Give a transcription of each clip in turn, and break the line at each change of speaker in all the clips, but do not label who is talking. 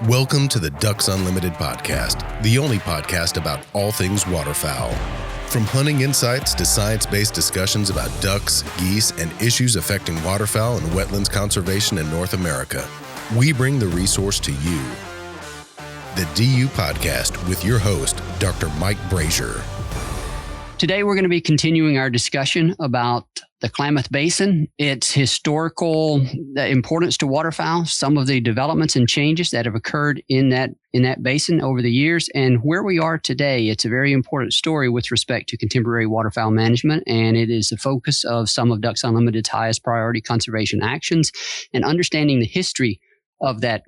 Welcome to the Ducks Unlimited podcast, the only podcast about all things waterfowl. From hunting insights to science-based discussions about ducks, geese, and issues affecting waterfowl and wetlands conservation in North America, we bring the resource to you. The DU Podcast with your host, Dr. Mike Brazier.
Today, we're going to be continuing our discussion about the Klamath Basin, its historical importance to waterfowl, some of the developments and changes that have occurred in that basin over the years, and where we are today. It's a very important story with respect to contemporary waterfowl management, and it is the focus of some of Ducks Unlimited's highest priority conservation actions. And understanding the history of that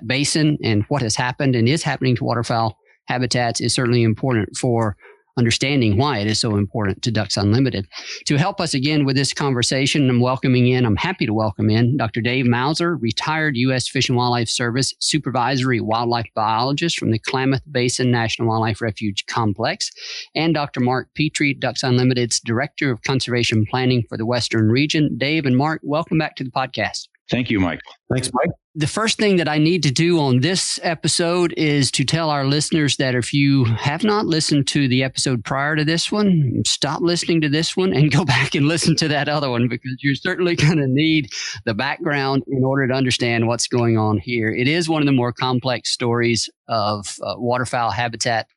basin and what has happened and is happening to waterfowl habitats is certainly important for understanding why it is so important to Ducks Unlimited. To help us again with this conversation, I'm happy to welcome in Dr. Dave Mauser, retired U.S. Fish and Wildlife Service supervisory wildlife biologist from the Klamath Basin National Wildlife Refuge Complex, and Dr. Mark Petrie, Ducks Unlimited's Director of Conservation Planning for the Western Region. Dave and Mark, welcome back to the podcast.
Thank you, Mike.
Thanks, Mike.
The first thing that I need to do on this episode is to tell our listeners that if you have not listened to the episode prior to this one, stop listening to this one and go back and listen to that other one, because you're certainly going to need the background in order to understand what's going on here. It is one of the more complex stories of waterfowl habitat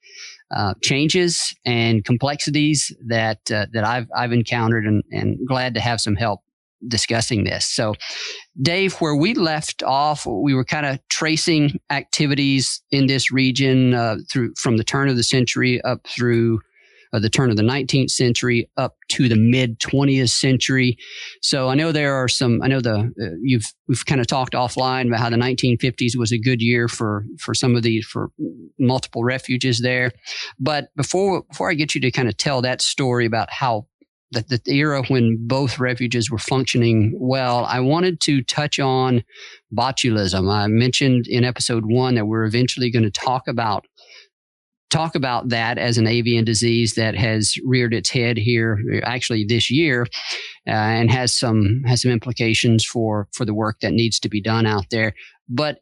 changes and complexities that I've encountered, and glad to have some help discussing this. So, Dave, where we left off, we were kind of tracing activities in this region from the turn of the century up through the turn of the 19th century up to the mid 20th century. So I know there are some. I know we've kind of talked offline about how the 1950s was a good year for multiple refuges there. But before I get you to kind of tell that story about how the era when both refuges were functioning well, I wanted to touch on botulism. I mentioned in episode 1 that we're eventually going to talk about that as an avian disease that has reared its head here actually this year, and has some implications for the work that needs to be done out there. But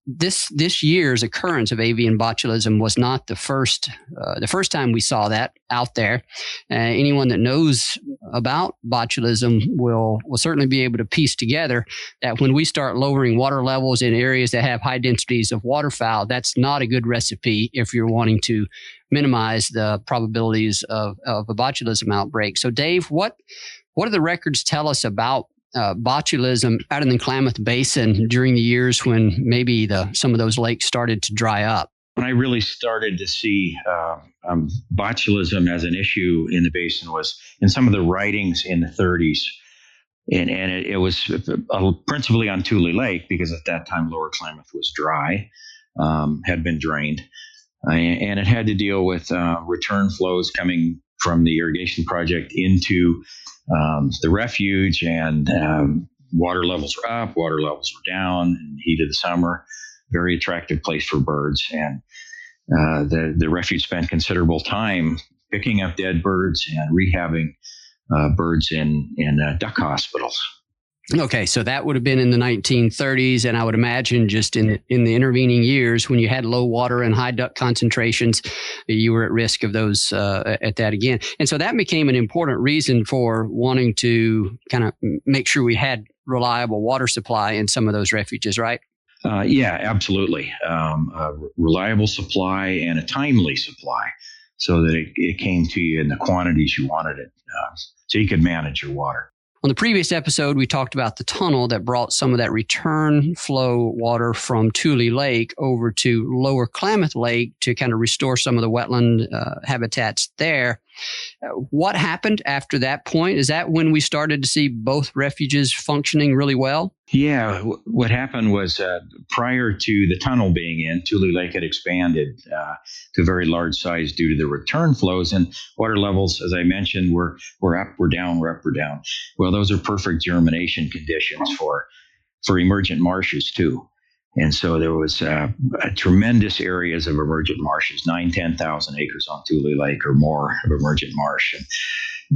this year's occurrence of avian botulism was not the first time we saw that out there. Anyone that knows about botulism will certainly be able to piece together that when we start lowering water levels in areas that have high densities of waterfowl, that's not a good recipe if you're wanting to minimize the probabilities of a botulism outbreak. So, Dave, what do the records tell us about botulism out in the Klamath Basin during the years when maybe some of those lakes started to dry up?
When I really started to see botulism as an issue in the basin was in some of the writings in the 30s. And it was principally on Teal Lake, because at that time Lower Klamath was dry, had been drained. And it had to deal with return flows coming from the irrigation project into the refuge, and water levels were up, water levels were down in the heat of the summer. Very attractive place for birds. And the refuge spent considerable time picking up dead birds and rehabbing birds in duck hospitals.
Okay, so that would have been in the 1930s, and I would imagine just in the intervening years when you had low water and high duck concentrations, you were at risk of those at that again. And so that became an important reason for wanting to kind of make sure we had reliable water supply in some of those refuges, right?
Yeah, absolutely. A reliable supply and a timely supply, so that it came to you in the quantities you wanted it, so you could manage your water.
On the previous episode, we talked about the tunnel that brought some of that return flow water from Teal Lake over to Lower Klamath Lake to kind of restore some of the wetland habitats there. What happened after that point? Is that when we started to see both refuges functioning really well?
Yeah, what happened was prior to the tunnel being in, Teal Lake had expanded to a very large size due to the return flows, and water levels, as I mentioned, were up, were down, were up, were down. Well, those are perfect germination conditions for emergent marshes too. And so there was tremendous areas of emergent marshes, 10,000 acres on Teal Lake or more of emergent marsh, and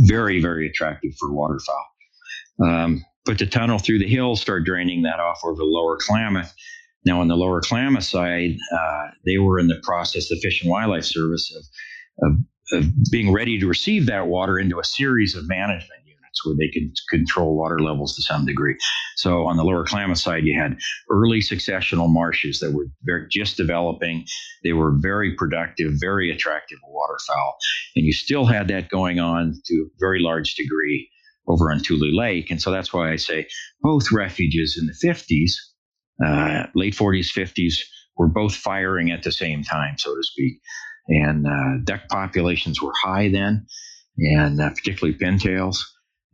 very, very attractive for waterfowl. Put the tunnel through the hills, start draining that off over the Lower Klamath. Now, on the Lower Klamath side, they were in the process, the Fish and Wildlife Service, of being ready to receive that water into a series of management units where they could control water levels to some degree. So on the Lower Klamath side, you had early successional marshes that were just developing. They were very productive, very attractive waterfowl. And you still had that going on to a very large degree over on Tule Lake. And so that's why I say both refuges in the 50s, late 40s, 50s, were both firing at the same time, so to speak. And duck populations were high then, and particularly pintails.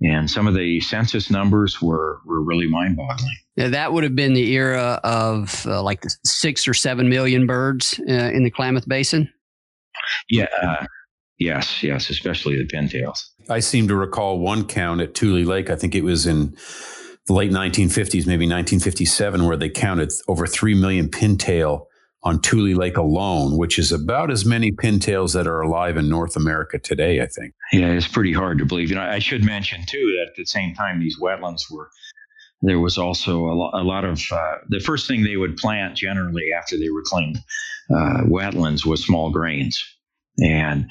And some of the census numbers were really mind-boggling.
Now, that would have been the era of like 6 or 7 million birds in the Klamath Basin?
Yeah. Yes, especially the pintails.
I seem to recall one count at Tule Lake. I think it was in the late 1950s, maybe 1957, where they counted over 3 million pintail on Tule Lake alone, which is about as many pintails that are alive in North America today, I think.
Yeah, it's pretty hard to believe. I should mention, too, that at the same time these wetlands there was also a lot of, the first thing they would plant generally after they reclaimed wetlands was small grains. And,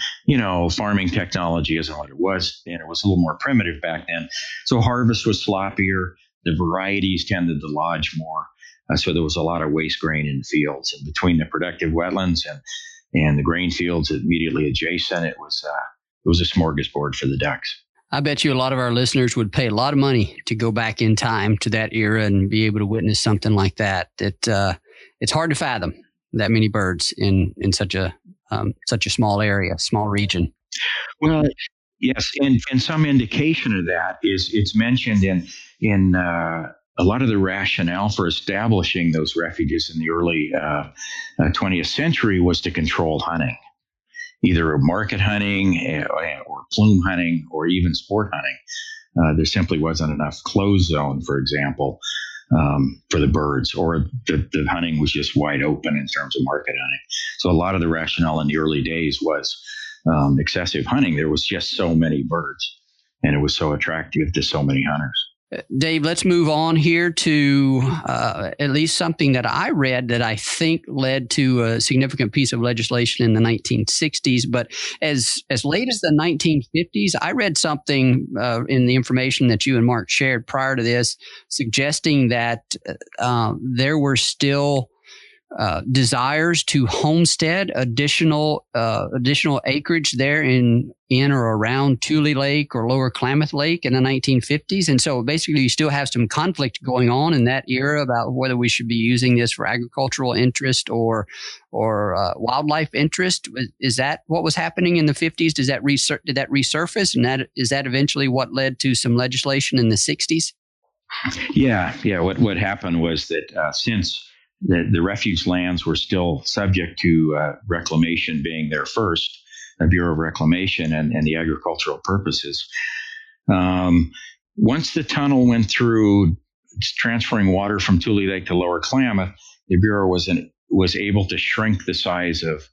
farming technology isn't what it was, and it was a little more primitive back then. So harvest was sloppier. The varieties tended to lodge more. So there was a lot of waste grain in the fields. And between the productive wetlands and the grain fields immediately adjacent, it was a smorgasbord for the ducks.
I bet you a lot of our listeners would pay a lot of money to go back in time to that era and be able to witness something like that. It's hard to fathom that many birds in such a small area, small region.
Well, yes, and some indication of that is it's mentioned in a lot of the rationale for establishing those refuges in the early 20th century was to control hunting, either market hunting or plume hunting or even sport hunting. There simply wasn't enough closed zone, for example, for the birds, or the hunting was just wide open in terms of market hunting. So a lot of the rationale in the early days was excessive hunting. There was just so many birds, and it was so attractive to so many hunters.
Dave, let's move on here to at least something that I read that I think led to a significant piece of legislation in the 1960s. But as late as the 1950s, I read something in the information that you and Mark shared prior to this, suggesting that there were still desires to homestead additional acreage there in or around Tule Lake or Lower Klamath Lake in the 1950s. And so basically you still have some conflict going on in that era about whether we should be using this for agricultural interest or wildlife interest. Is that what was happening in the 50s? Did that resurface? And is that eventually what led to some legislation in the 60s?
Yeah. What happened was that since the refuge lands were still subject to reclamation being there first, the Bureau of Reclamation and the agricultural purposes. Once the tunnel went through transferring water from Tule Lake to Lower Klamath, the Bureau was able to shrink the size of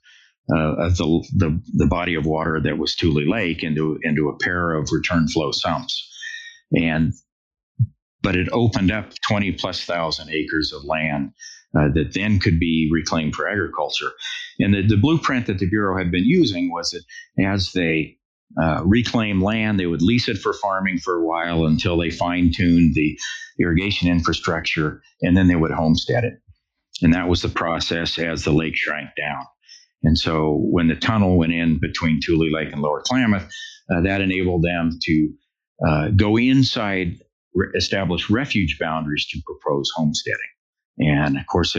the body of water that was Tule Lake into a pair of return flow sumps. But it opened up 20,000+ acres of land that then could be reclaimed for agriculture. And the blueprint that the Bureau had been using was that as they reclaim land, they would lease it for farming for a while until they fine-tuned the irrigation infrastructure, and then they would homestead it. And that was the process as the lake shrank down. And so when the tunnel went in between Tule Lake and Lower Klamath, that enabled them to go inside, establish refuge boundaries to propose homesteading. And of course,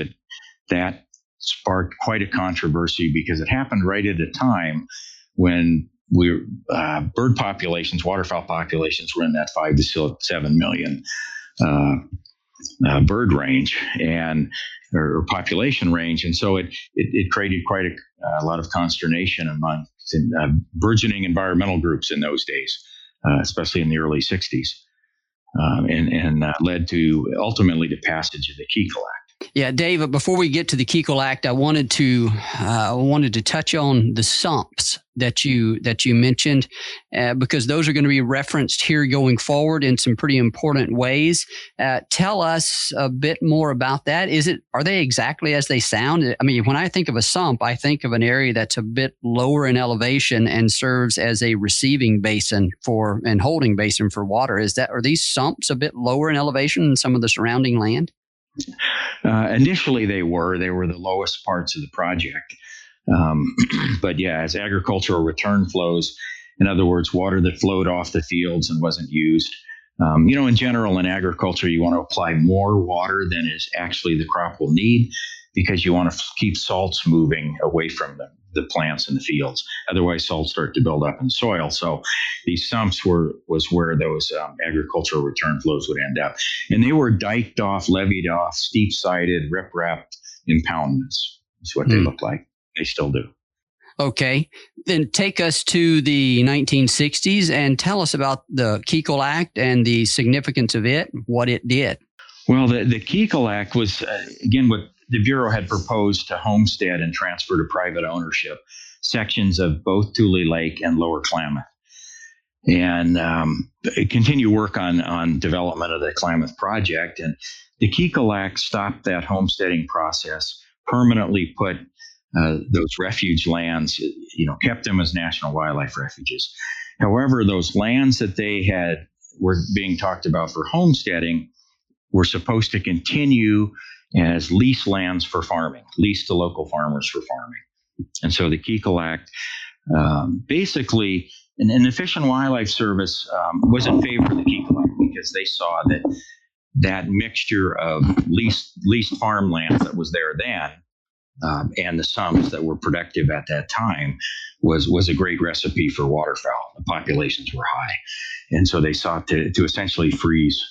that sparked quite a controversy because it happened right at a time when bird populations, waterfowl populations, were in that 5 to 7 million bird range or population range, and so it created quite a lot of consternation among burgeoning environmental groups in those days, especially in the early 60s. And led to ultimately the passage of the Teal Act.
Yeah, Dave, before we get to the Keikle Act, I wanted to touch on the sumps that you mentioned, because those are going to be referenced here going forward in some pretty important ways. Tell us a bit more about that. Are they exactly as they sound? I mean, when I think of a sump, I think of an area that's a bit lower in elevation and serves as a receiving basin and holding basin for water. Are these sumps a bit lower in elevation than some of the surrounding land?
Initially, they were the lowest parts of the project. But yeah, as agricultural return flows, in other words, water that flowed off the fields and wasn't used. In general, in agriculture, you want to apply more water than is actually the crop will need, because you want to keep salts moving away from the plants in the fields. Otherwise, salts start to build up in the soil. So these sumps was where those agricultural return flows would end up. And they were diked off, levied off, steep-sided, rip-wrapped impoundments. That's what they look like. They still do.
Okay. Then take us to the 1960s and tell us about the Keikle Act and the significance of it, what it did.
Well, the Keikle Act was, again, what the Bureau had proposed to homestead and transfer to private ownership sections of both Tule Lake and Lower Klamath, and continue work on development of the Klamath project. And the Keikle Act stopped that homesteading process, permanently put those refuge lands, kept them as national wildlife refuges. However, those lands that were being talked about for homesteading were supposed to continue as lease lands for farming, leased to local farmers for farming. And so the Keikle Act basically, and the Fish and Wildlife Service was in favor of the Keikle Act, because they saw that mixture of leased farmland that was there then, and the sumps that were productive at that time was a great recipe for waterfowl. The populations were high. And so they sought to essentially freeze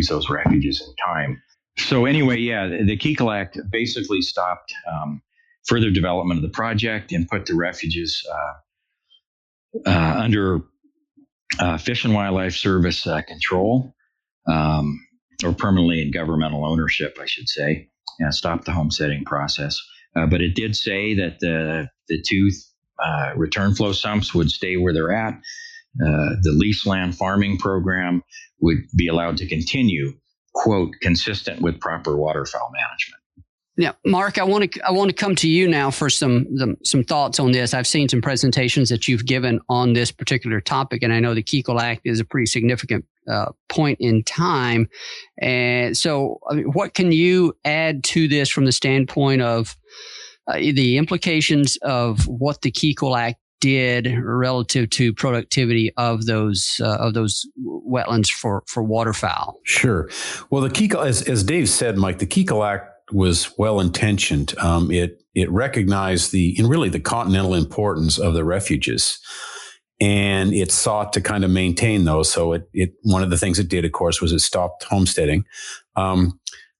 those refuges in time. So anyway, yeah, the Keikle Act basically stopped further development of the project and put the refuges under Fish and Wildlife Service control, or permanently in governmental ownership, I should say, and stopped the homesteading process. But it did say that the two return flow sumps would stay where they're at. The lease land farming program would be allowed to continue, quote, consistent with proper waterfowl management.
Yeah, Mark, I want to come to you now for some thoughts on this. I've seen some presentations that you've given on this particular topic, and I know the Keikle Act is a pretty significant point in time. And so, what can you add to this from the standpoint of the implications of what the Keikle Act did relative to productivity of those wetlands for waterfowl?
Sure. Well, the Keikle, as Dave said, Mike, the Keikle Act was well intentioned. It recognized the continental importance of the refuges, and it sought to kind of maintain those. So it one of the things it did, of course, was it stopped homesteading.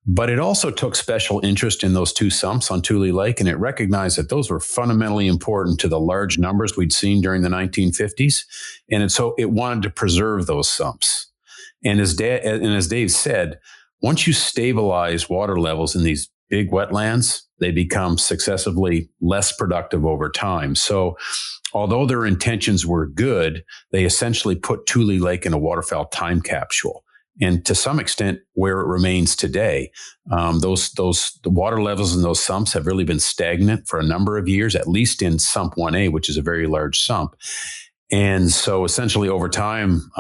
But it also took special interest in those two sumps on Tule Lake, and it recognized that those were fundamentally important to the large numbers we'd seen during the 1950s. And so it wanted to preserve those sumps. And as Dave said, once you stabilize water levels in these big wetlands, they become successively less productive over time. So although their intentions were good, they essentially put Tule Lake in a waterfowl time capsule. And to some extent, where it remains today, the water levels in those sumps have really been stagnant for a number of years, at least in Sump 1A, which is a very large sump. And so essentially over time,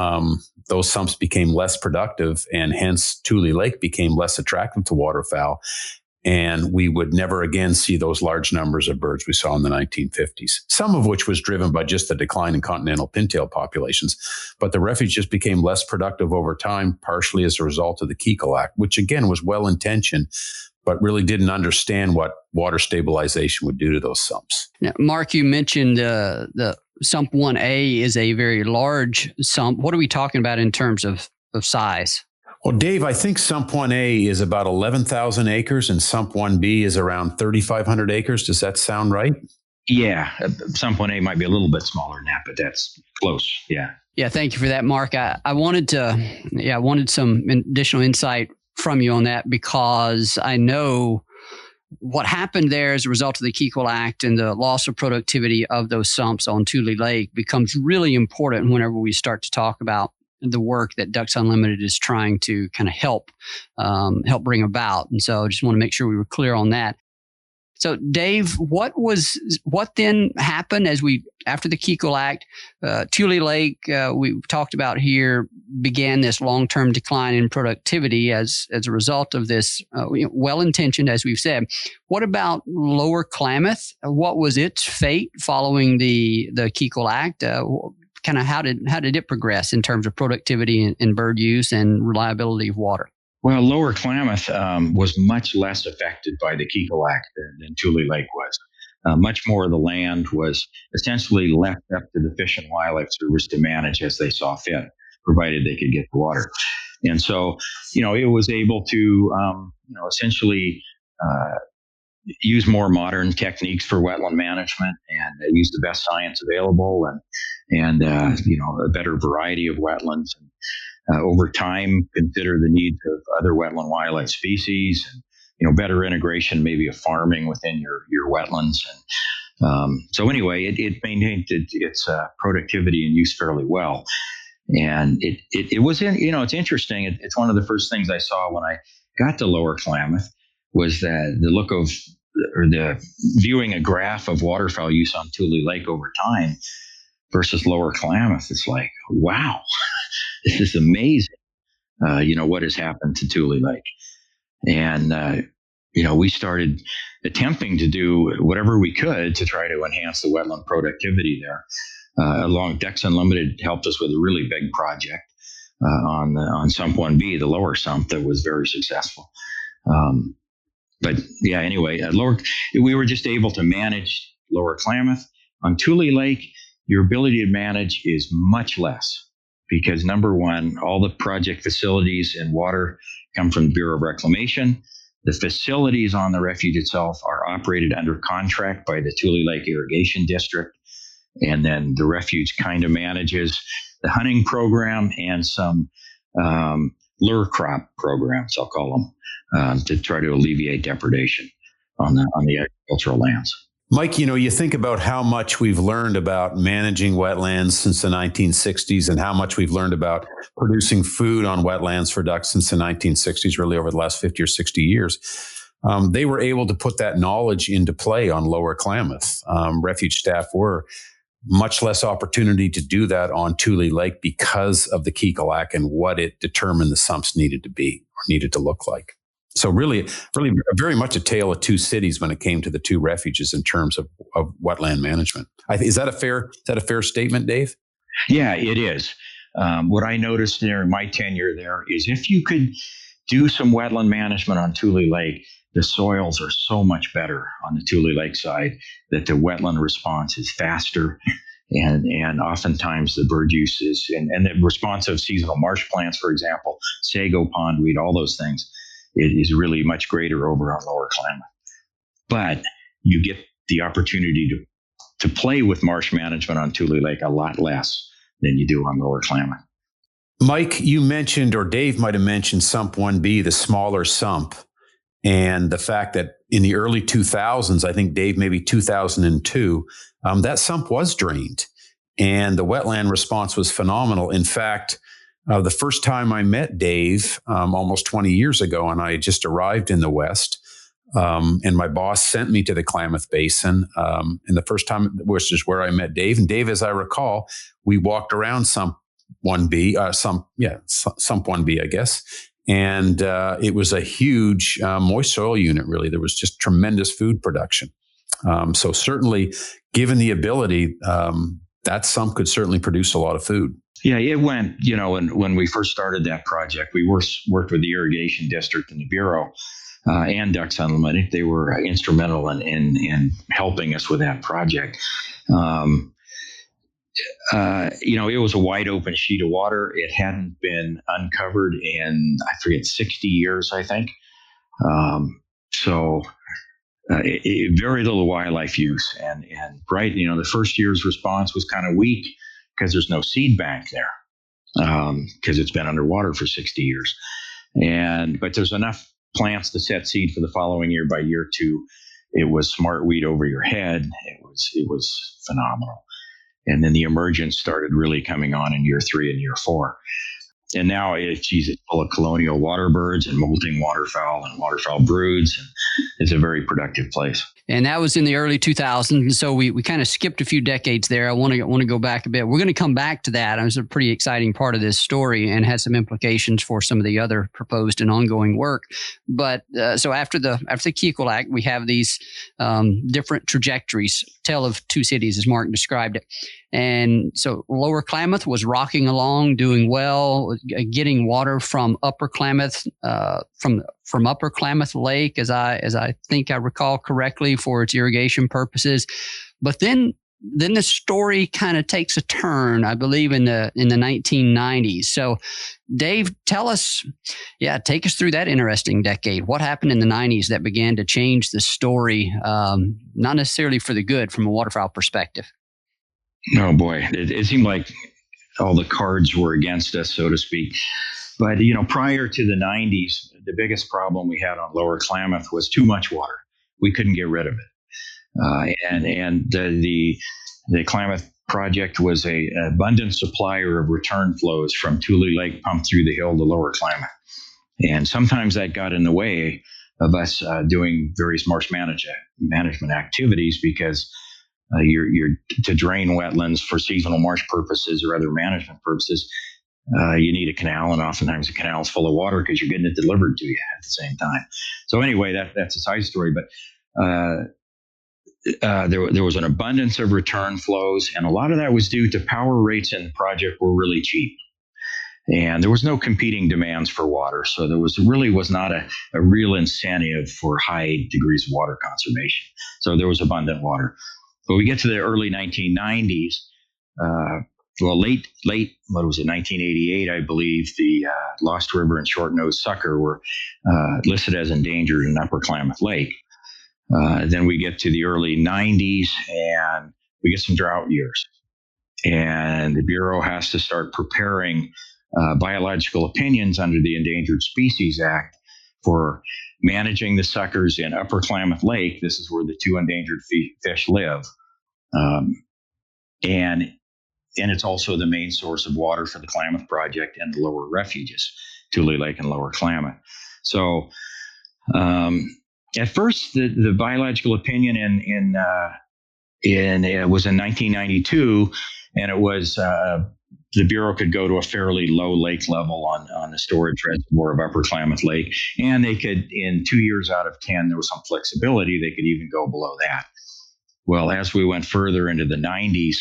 those sumps became less productive, and hence Tule Lake became less attractive to waterfowl. And we would never again see those large numbers of birds we saw in the 1950s, some of which was driven by just the decline in continental pintail populations. But the refuge just became less productive over time, partially as a result of the Keikle Act, which again was well-intentioned, but really didn't understand what water stabilization would do to those sumps.
Now, Mark, you mentioned the Sump 1A is a very large sump. What are we talking about in terms of size?
Well, Dave, I think Sump 1A is about 11,000 acres and Sump 1B is around 3,500 acres. Does that sound right?
Yeah. Sump 1A might be a little bit smaller than that, but that's close. Yeah.
Yeah. Thank you for that, Mark. I wanted some additional insight from you on that, because I know what happened there as a result of the Keequel Act and the loss of productivity of those sumps on Tule Lake becomes really important whenever we start to talk about the work that Ducks Unlimited is trying to kind of help bring about. And so I just want to make sure we were clear on that. So Dave, what then happened after the Keequel Act, Tule Lake, we talked about here, began this long-term decline in productivity as a result of this, well-intentioned, as we've said. What about Lower Klamath? What was its fate following the Keequel Act? Kind of how did it progress in terms of productivity and bird use and reliability of water?
Well, Lower Klamath was much less affected by the Keequel Act than Tule Lake was. Much more of the land was essentially left up to the Fish and Wildlife Service to manage as they saw fit, provided they could get the water. And so, it was able to, essentially use more modern techniques for wetland management and use the best science available and a better variety of wetlands. And, over time, consider the needs of other wetland wildlife species and, better integration maybe of farming within your wetlands. And so anyway, it maintained its productivity and use fairly well. And it was it's interesting. It's one of the first things I saw when I got to Lower Klamath was that the look of, or the viewing a graph of waterfowl use on Tule Lake over time versus Lower Klamath. It's like, wow, this is amazing. What has happened to Tule Lake. And, we started attempting to do whatever we could to try to enhance the wetland productivity there. Ducks Unlimited helped us with a really big project on Sump 1B, the lower sump, that was very successful. But yeah, anyway, we were just able to manage Lower Klamath. On Tule Lake, your ability to manage is much less because, number one, all the project facilities and water come from the Bureau of Reclamation. The facilities on the refuge itself are operated under contract by the Tule Lake Irrigation District. And then the refuge kind of manages the hunting program and some lure crop programs, I'll call them, to try to alleviate depredation on the agricultural lands.
Mike, you think about how much we've learned about managing wetlands since the 1960s and how much we've learned about producing food on wetlands for ducks since the 1960s, really over the last 50 or 60 years. They were able to put that knowledge into play on Lower Klamath. Refuge staff were much less opportunity to do that on Tule Lake because of the Keequel Act and what it determined the sumps needed to be or needed to look like. So really very much a tale of two cities when it came to the two refuges in terms of wetland management. Is that a fair statement, Dave?
Yeah, it is. What I noticed during my tenure there is if you could do some wetland management on Tule Lake, the soils are so much better on the Tule Lake side that the wetland response is faster. And oftentimes the bird use is, and the response of seasonal marsh plants, for example, sago, pondweed, all those things, it is really much greater over on Lower Klamath. But you get the opportunity to play with marsh management on Tule Lake a lot less than you do on Lower Klamath.
Mike, you mentioned, or Dave might have mentioned Sump 1B, the smaller sump, and the fact that in the early 2000s, I think, Dave, maybe 2002, that sump was drained and the wetland response was phenomenal. In fact, the first time I met Dave, almost 20 years ago, and I had just arrived in the West, and my boss sent me to the Klamath Basin. And the first time, which is where I met Dave. And Dave, as I recall, we walked around Sump 1B, Sump 1B, I guess. And it was a huge moist soil unit, really. There was just tremendous food production. So certainly, given the ability, that sump could certainly produce a lot of food.
Yeah, it went, when we first started that project, we worked with the Irrigation District and the Bureau and Ducks Unlimited. They were instrumental in helping us with that project. It was a wide open sheet of water. It hadn't been uncovered in, I forget, 60 years, I think. Very little wildlife use. And the first year's response was kind of weak because there's no seed bank there because it's been underwater for 60 years. But there's enough plants to set seed for the following year. By year 2, it was smart wheat over your head. It was phenomenal. And then the emergence started really coming on in year 3 and year 4. And now it's full of colonial water birds and molting waterfowl and waterfowl broods. And it's a very productive place.
And that was in the early 2000s. So we kind of skipped a few decades there. I want to go back a bit. We're going to come back to that. It was a pretty exciting part of this story and has some implications for some of the other proposed and ongoing work. But so after the Keuchel Act, we have these different trajectories, tale of two cities, as Mark described it. And so Lower Klamath was rocking along, doing well, getting water from Upper Klamath, from Upper Klamath Lake, as I think I recall correctly, for its irrigation purposes. But then the story kind of takes a turn, I believe, in the 1990s. So, Dave, take us through that interesting decade. What happened in the 90s that began to change the story, not necessarily for the good, from a waterfowl perspective?
Oh boy, it seemed like all the cards were against us, so to speak. But prior to the 90s, the biggest problem we had on Lower Klamath was too much water. We couldn't get rid of it, and the Klamath project was a abundant supplier of return flows from Tule Lake pumped through the hill to Lower Klamath, and sometimes that got in the way of us doing various marsh management activities because. You're to drain wetlands for seasonal marsh purposes or other management purposes, you need a canal, and oftentimes the canal is full of water because you're getting it delivered to you at the same time. So anyway, that's a side story. But there was an abundance of return flows, and a lot of that was due to power rates in the project were really cheap. And there was no competing demands for water. So there was not a real incentive for high degrees of water conservation. So there was abundant water. But we get to the early 1990s, late, what was it, 1988, I believe, the Lost River and Short-Nosed Sucker were listed as endangered in Upper Klamath Lake. Then we get to the early 90s, and we get some drought years. And the Bureau has to start preparing biological opinions under the Endangered Species Act for managing the suckers in Upper Klamath Lake. This is where the two endangered fish live. And it's also the main source of water for the Klamath Project and the lower refuges, Tule Lake and Lower Klamath. So at first, the biological opinion it was in 1992, and it was the Bureau could go to a fairly low lake level on the storage reservoir of Upper Klamath Lake. And they could, in 2 years out of 10, there was some flexibility. They could even go below that. Well, as we went further into the 90s,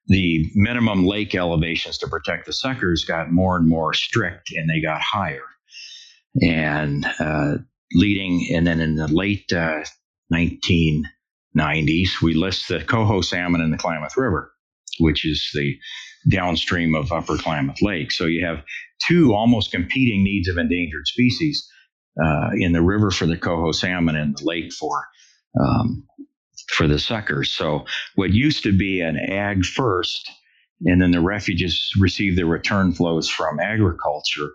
the minimum lake elevations to protect the suckers got more and more strict, and they got higher. And then in the late 1990s, we list the coho salmon in the Klamath River, which is the downstream of Upper Klamath Lake. So you have two almost competing needs of endangered species in the river for the coho salmon and the lake for the suckers. So what used to be an ag first, and then the refuges received the return flows from agriculture,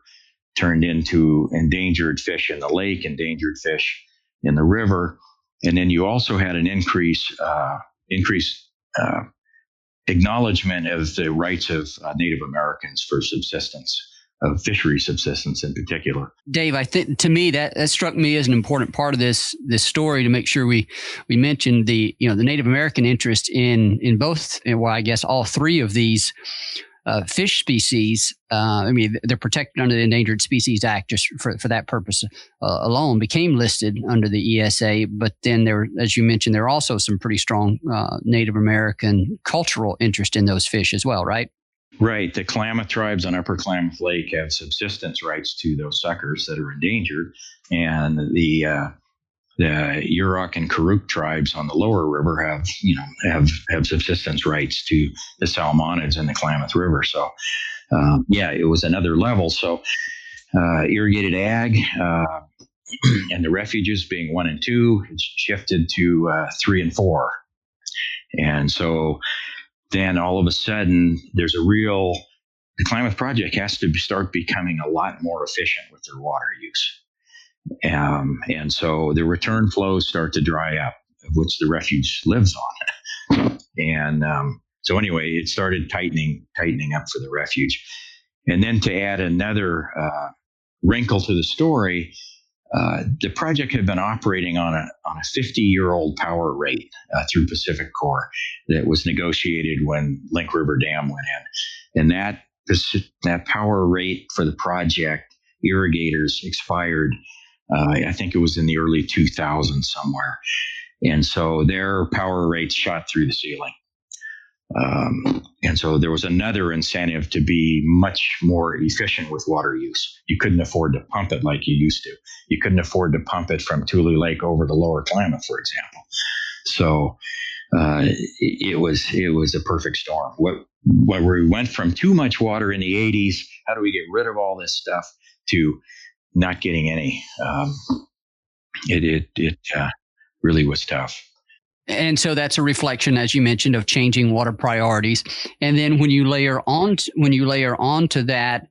turned into endangered fish in the lake, endangered fish in the river. And then you also had an increased acknowledgement of the rights of Native Americans for subsistence, of fishery subsistence in particular.
Dave, I think to me that struck me as an important part of this story, to make sure we mentioned the Native American interest in both, well, I guess all three of these fish species. They're protected under the Endangered Species Act just for that purpose alone, became listed under the ESA. But then as you mentioned, there are also some pretty strong Native American cultural interest in those fish as well, right?
Right. The Klamath tribes on Upper Klamath Lake have subsistence rights to those suckers that are endangered, and the Yurok and Karuk tribes on the lower river have subsistence rights to the salmonids in the Klamath River. So, it was another level. So, irrigated ag and the refuges being 1 and 2, it's shifted to 3 and 4, and so then all of a sudden there's a real the Klamath project has to start becoming a lot more efficient with their water use. And so the return flows start to dry up, of which the refuge lives on. And so anyway, it started tightening up for the refuge. And then to add another wrinkle to the story, the project had been operating on a 50-year-old power rate through Pacific Core that was negotiated when Link River Dam went in. And that power rate for the project irrigators expired, I think it was in the early 2000s somewhere. And so their power rates shot through the ceiling. And so there was another incentive to be much more efficient with water use. You couldn't afford to pump it like you used to. You couldn't afford to pump it from Tule Lake over to Lower Klamath, for example. So it was a perfect storm. Where we went from too much water in the 80s, how do we get rid of all this stuff, to not getting any. It really was tough.
And so that's a reflection, as you mentioned, of changing water priorities. And then when you layer onto that,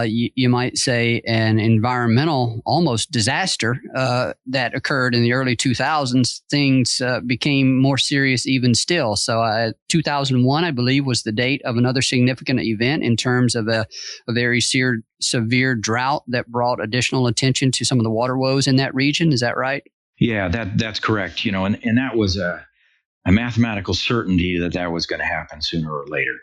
you might say an environmental almost disaster that occurred in the early 2000s, things became more serious even still. So 2001, I believe, was the date of another significant event in terms of a very severe drought that brought additional attention to some of the water woes in that region. Is that right?
Yeah, that's correct. And that was a mathematical certainty that was going to happen sooner or later.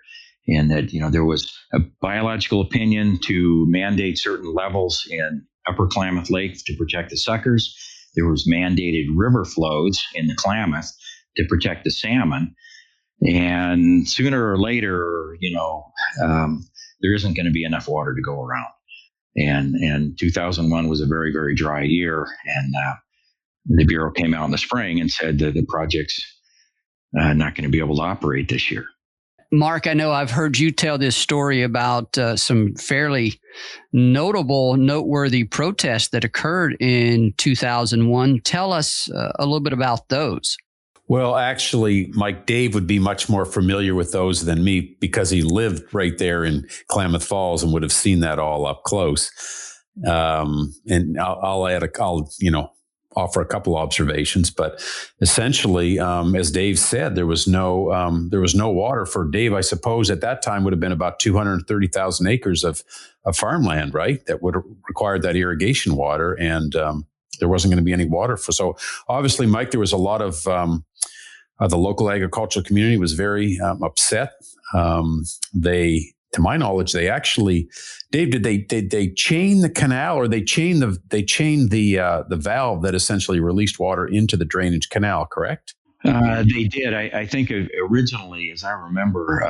And that, there was a biological opinion to mandate certain levels in Upper Klamath Lake to protect the suckers. There was mandated river flows in the Klamath to protect the salmon. And sooner or later, there isn't going to be enough water to go around. And 2001 was a very, very dry year. And the Bureau came out in the spring and said that the project's not going to be able to operate this year.
Mark, I know I've heard you tell this story about some fairly noteworthy protests that occurred in 2001. Tell us a little bit about those.
Well, actually, Mike, Dave would be much more familiar with those than me because he lived right there in Klamath Falls and would have seen that all up close. And I'll offer a couple observations, but essentially, as Dave said, there was no water for Dave. I suppose at that time would have been about 230,000 acres of farmland, right? That would have required that irrigation water, and there wasn't going to be any water for. So obviously, Mike, there was a lot of the local agricultural community was very upset. To my knowledge, they actually, Dave, did they chain the canal, or they chained the valve that essentially released water into the drainage canal? Correct.
They did. I think originally, as I remember,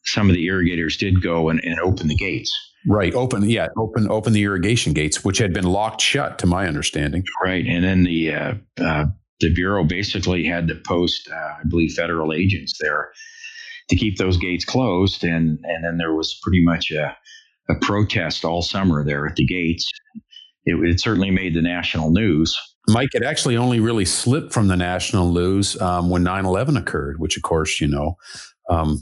some of the irrigators did go and open the gates.
Right. Open the irrigation gates, which had been locked shut, to my understanding.
Right. And then the Bureau basically had to post, I believe, federal agents there to keep those gates closed. And then there was pretty much a protest all summer there at the gates. It certainly made the national news.
Mike, it actually only really slipped from the national news when 9/11 occurred, which, of course,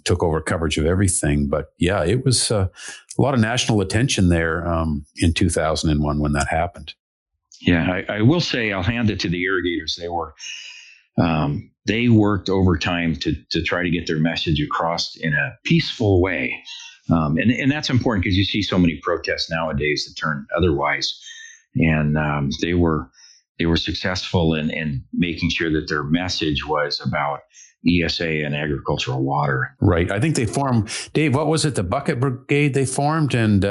took over coverage of everything. But yeah, it was a lot of national attention there in 2001 when that happened.
Yeah, I will say I'll hand it to the irrigators. They worked overtime to try to get their message across in a peaceful way. And that's important because you see so many protests nowadays that turn otherwise. And they were successful in making sure that their message was about ESA and agricultural water.
Right. I think they formed, Dave, what was it? The Bucket Brigade they formed, and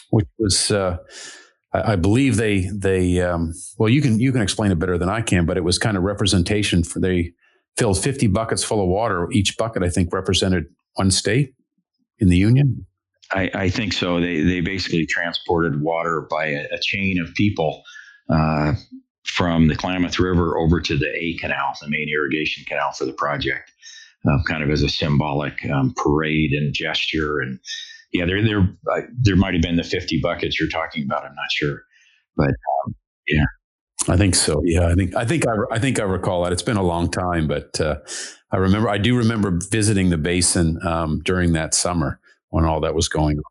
which was, I believe they well, you can explain it better than I can, but it was kind of representation for, they filled 50 buckets full of water. Each bucket, I think, represented one state in the Union.
I think so. They basically transported water by a chain of people from the Klamath River over to the A Canal, the main irrigation canal for the project, kind of as a symbolic parade and gesture. And yeah, there might have been the 50 buckets you're talking about. I'm not sure, but yeah,
I think so. Yeah, I think I recall that. It's been a long time, but I do remember visiting the Basin during that summer when all that was going on.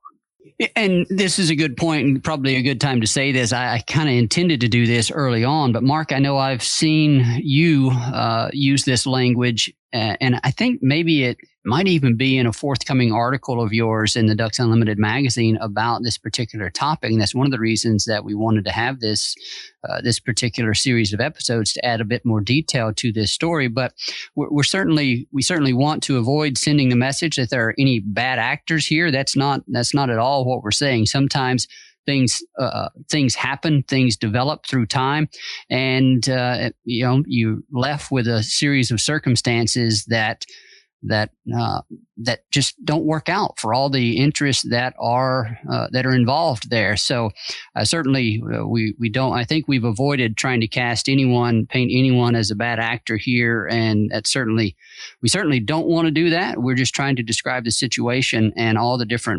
And this is a good point and probably a good time to say this. I kind of intended to do this early on, but Mark, I know I've seen you use this language, and I think maybe it might even be in a forthcoming article of yours in the Ducks Unlimited magazine about this particular topic. And that's one of the reasons that we wanted to have this particular series of episodes to add a bit more detail to this story. But we certainly want to avoid sending the message that there are any bad actors here. That's not at all what we're saying. Sometimes things happen, things develop through time, and you're left with a series of circumstances that just don't work out for all the interests that are involved there. So certainly we don't. I think we've avoided trying to paint anyone as a bad actor here, and we certainly don't want to do that. We're just trying to describe the situation and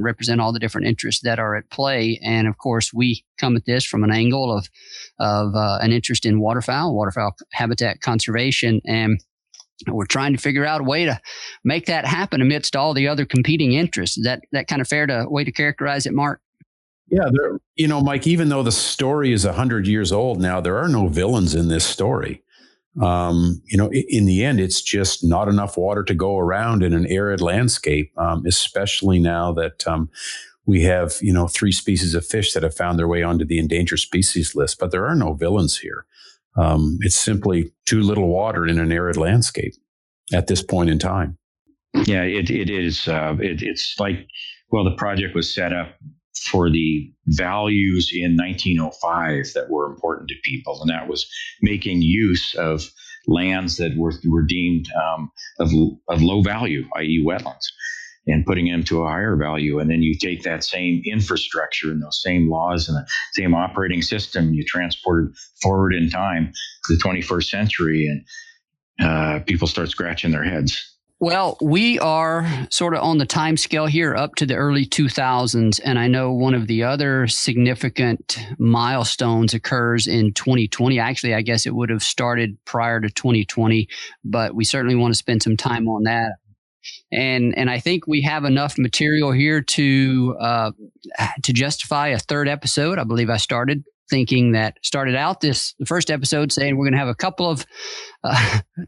represent all the different interests that are at play. And of course, we come at this from an angle of an interest in waterfowl habitat conservation, and we're trying to figure out a way to make that happen amidst all the other competing interests. Is that kind of fair way to characterize it, Mark?
Yeah, Mike, even though the story is 100 years old now, there are no villains in this story. In the end, it's just not enough water to go around in an arid landscape, especially now that we have, 3 species of fish that have found their way onto the endangered species list. But there are no villains here. It's simply too little water in an arid landscape at this point in time.
Yeah, it is. It's like, the project was set up for the values in 1905 that were important to people, and that was making use of lands that were deemed of low value, i.e. wetlands, and putting them to a higher value. And then you take that same infrastructure and those same laws and the same operating system, you transport it forward in time to the 21st century, and people start scratching their heads.
Well, we are sort of on the time scale here up to the early 2000s. And I know one of the other significant milestones occurs in 2020. Actually, I guess it would have started prior to 2020, but we certainly want to spend some time on that. And I think we have enough material here to justify a third episode. I believe I started out the first episode saying we're going to have a couple of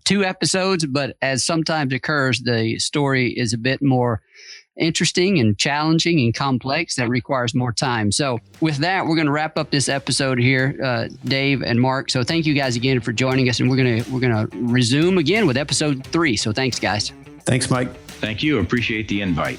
2 episodes, but as sometimes occurs, the story is a bit more interesting and challenging and complex that requires more time. So with that, we're going to wrap up this episode here, Dave and Mark. So thank you guys again for joining us, and we're going to resume again with episode 3. So thanks, guys.
Thanks, Mike.
Thank you. Appreciate the invite.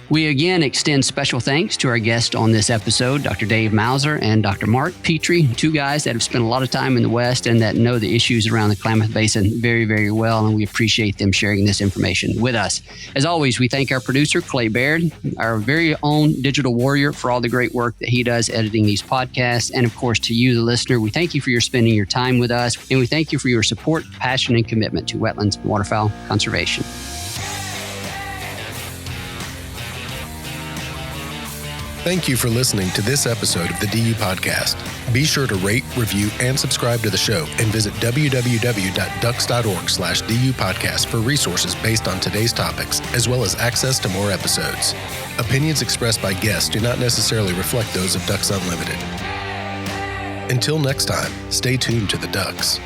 We again extend special thanks to our guests on this episode, Dr. Dave Mauser and Dr. Mark Petrie, 2 guys that have spent a lot of time in the West and that know the issues around the Klamath Basin very, very well, and we appreciate them sharing this information with us. As always, we thank our producer, Clay Baird, our very own digital warrior, for all the great work that he does editing these podcasts. And of course, to you, the listener, we thank you for your spending your time with us, and we thank you for your support, passion, and commitment to wetlands and waterfowl conservation.
Thank you for listening to this episode of the DU Podcast. Be sure to rate, review, and subscribe to the show, and visit www.ducks.org/DU Podcast for resources based on today's topics, as well as access to more episodes. Opinions expressed by guests do not necessarily reflect those of Ducks Unlimited. Until next time, stay tuned to the Ducks.